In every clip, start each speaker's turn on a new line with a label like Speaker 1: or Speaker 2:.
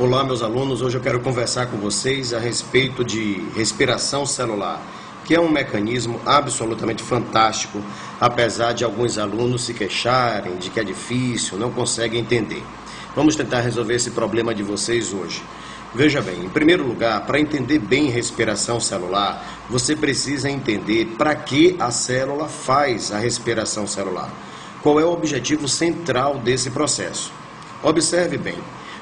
Speaker 1: Olá, meus alunos. Hoje eu quero conversar com vocês a respeito de respiração celular, que é um mecanismo absolutamente fantástico, apesar de alguns alunos se queixarem de que é difícil, não conseguem entender. Vamos tentar resolver esse problema de vocês hoje. Veja bem, em primeiro lugar, para entender bem respiração celular, você precisa entender para que a célula faz a respiração celular. Qual é o objetivo central desse processo? Observe bem.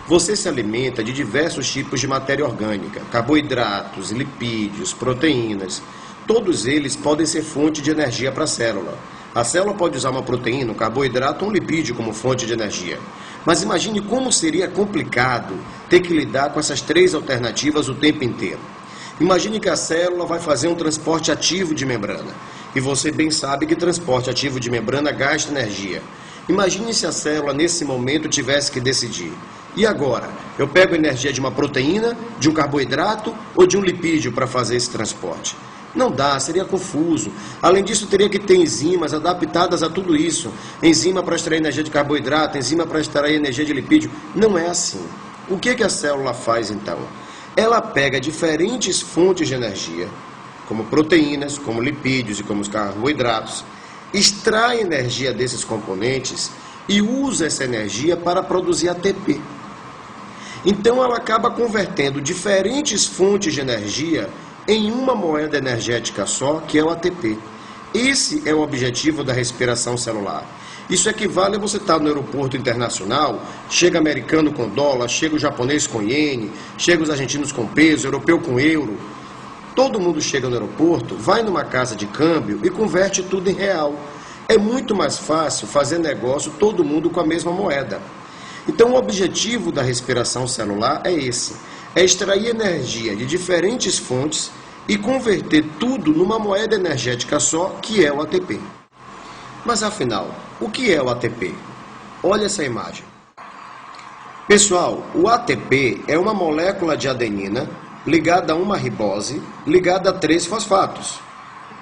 Speaker 1: Você se alimenta de diversos tipos de matéria orgânica, carboidratos, lipídios, proteínas. Todos eles podem ser fonte de energia para a célula. A célula pode usar uma proteína, um carboidrato ou um lipídio como fonte de energia. Mas imagine como seria complicado ter que lidar com essas três alternativas o tempo inteiro. Imagine que a célula vai fazer um transporte ativo de membrana. E você bem sabe que transporte ativo de membrana gasta energia. Imagine se a célula nesse momento tivesse que decidir. E agora? Eu pego energia de uma proteína, de um carboidrato ou de um lipídio para fazer esse transporte? Não dá, seria confuso. Além disso, teria que ter enzimas adaptadas a tudo isso. Enzima para extrair energia de carboidrato, enzima para extrair energia de lipídio. Não é assim. O que a célula faz então? Ela pega diferentes fontes de energia, como proteínas, como lipídios e como os carboidratos, extrai energia desses componentes e usa essa energia para produzir ATP. Então ela acaba convertendo diferentes fontes de energia em uma moeda energética só, que é o ATP. Esse é o objetivo da respiração celular. Isso equivale a você estar no aeroporto internacional, chega americano com dólar, chega o japonês com iene, chega os argentinos com peso, europeu com euro. Todo mundo chega no aeroporto, vai numa casa de câmbio e converte tudo em real. É muito mais fácil fazer negócio todo mundo com a mesma moeda. Então o objetivo da respiração celular é esse, é extrair energia de diferentes fontes e converter tudo numa moeda energética só, que é o ATP. Mas afinal, o que é o ATP? Olha essa imagem. Pessoal, o ATP é uma molécula de adenina ligada a uma ribose, ligada a 3 fosfatos.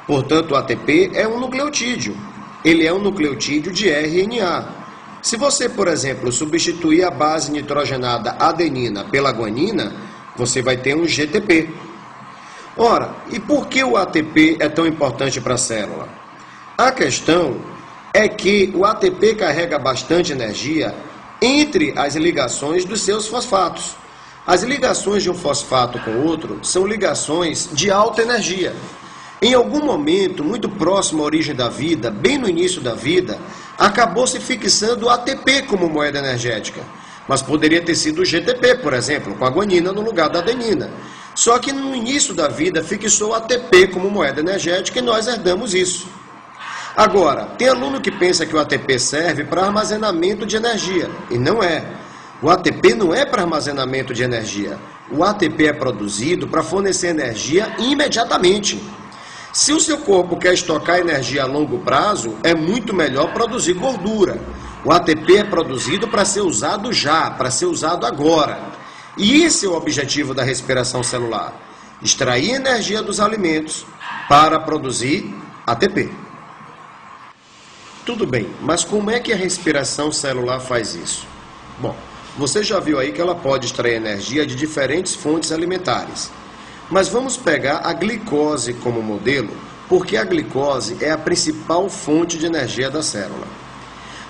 Speaker 1: Portanto, o ATP é um nucleotídeo. Ele é um nucleotídeo de RNA. Se você, por exemplo, substituir a base nitrogenada adenina pela guanina, você vai ter um GTP. Ora, e por que o ATP é tão importante para a célula? A questão é que o ATP carrega bastante energia entre as ligações dos seus fosfatos. As ligações de um fosfato com outro são ligações de alta energia. Em algum momento, muito próximo à origem da vida, bem no início da vida, acabou se fixando o ATP como moeda energética. Mas poderia ter sido o GTP, por exemplo, com a guanina no lugar da adenina. Só que no início da vida fixou o ATP como moeda energética e nós herdamos isso. Agora, tem aluno que pensa que o ATP serve para armazenamento de energia, e não é. O ATP não é para armazenamento de energia. O ATP é produzido para fornecer energia imediatamente. Se o seu corpo quer estocar energia a longo prazo, é muito melhor produzir gordura. O ATP é produzido para ser usado já, para ser usado agora. E esse é o objetivo da respiração celular: extrair energia dos alimentos para produzir ATP. Tudo bem, mas como é que a respiração celular faz isso? Bom, você já viu aí que ela pode extrair energia de diferentes fontes alimentares. Mas vamos pegar a glicose como modelo, porque a glicose é a principal fonte de energia da célula.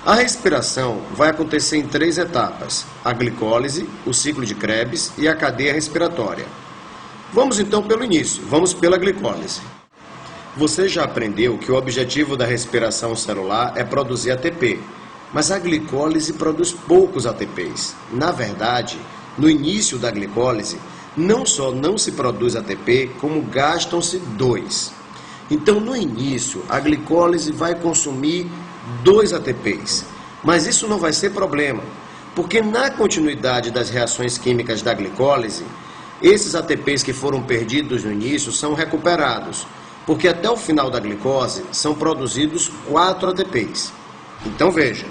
Speaker 1: A respiração vai acontecer em 3 etapas: a glicólise, o ciclo de Krebs e a cadeia respiratória. Vamos então pelo início, vamos pela glicólise. Você já aprendeu que o objetivo da respiração celular é produzir ATP, mas a glicólise produz poucos ATPs. Na verdade, no início da glicólise, não só não se produz ATP, como gastam-se 2. Então, no início, a glicólise vai consumir 2 ATPs. Mas isso não vai ser problema, porque na continuidade das reações químicas da glicólise, esses ATPs que foram perdidos no início são recuperados, porque até o final da glicose são produzidos 4 ATPs. Então, veja,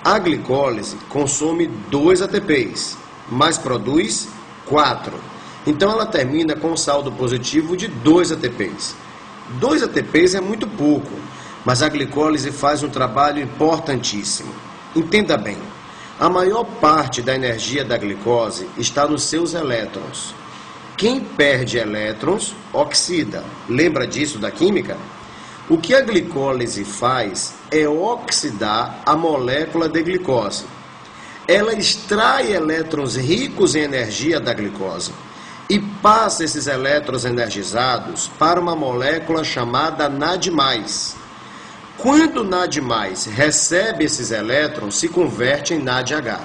Speaker 1: a glicólise consome 2 ATPs, mas produz 4. Então ela termina com um saldo positivo de 2 ATPs. 2 ATPs é muito pouco, mas a glicólise faz um trabalho importantíssimo. Entenda bem, A maior parte da energia da glicose está nos seus elétrons. Quem perde elétrons, oxida. Lembra disso da química? O que a glicólise faz é oxidar a molécula de glicose. Ela extrai elétrons ricos em energia da glicose e passa esses elétrons energizados para uma molécula chamada NAD+. Quando o NAD+, recebe esses elétrons, se converte em NADH.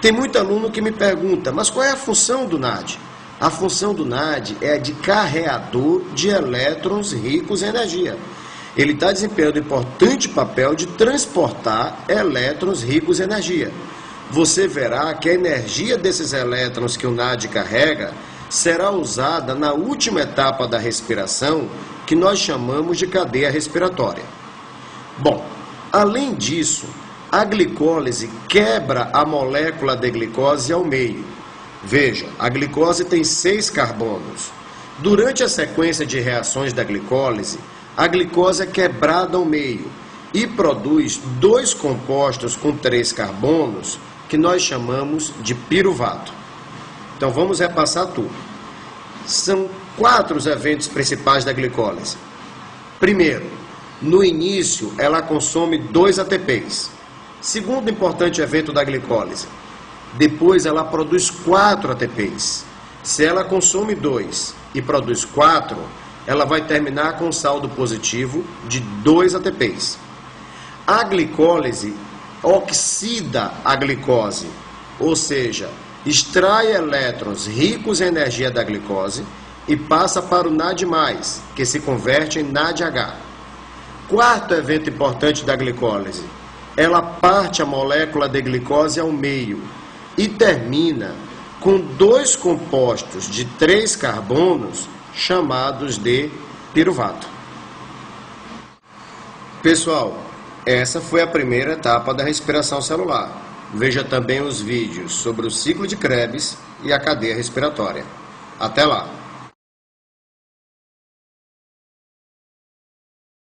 Speaker 1: Tem muito aluno que me pergunta, mas qual é a função do NAD? A função do NAD é a de carreador de elétrons ricos em energia. Ele está desempenhando um importante papel de transportar elétrons ricos em energia. Você verá que a energia desses elétrons que o NAD carrega será usada na última etapa da respiração, que nós chamamos de cadeia respiratória. Bom, além disso, a glicólise quebra a molécula de glicose ao meio. Veja, a glicose tem 6 carbonos. Durante a sequência de reações da glicólise, a glicose é quebrada ao meio e produz 2 compostos com 3 carbonos, que nós chamamos de piruvato. Então vamos repassar tudo. São 4 os eventos principais da glicólise. Primeiro, no início ela consome 2 ATPs. Segundo importante evento da glicólise, depois ela produz 4 ATPs. Se ela consome 2 e produz 4, ela vai terminar com um saldo positivo de 2 ATPs. A glicólise oxida a glicose, ou seja, extrai elétrons ricos em energia da glicose e passa para o NAD+, que se converte em NADH. Quarto evento importante da glicólise, ela parte a molécula de glicose ao meio e termina com 2 compostos de 3 carbonos chamados de piruvato. Pessoal, essa foi a primeira etapa da respiração celular. Veja também os vídeos sobre o ciclo de Krebs e a cadeia respiratória. Até lá!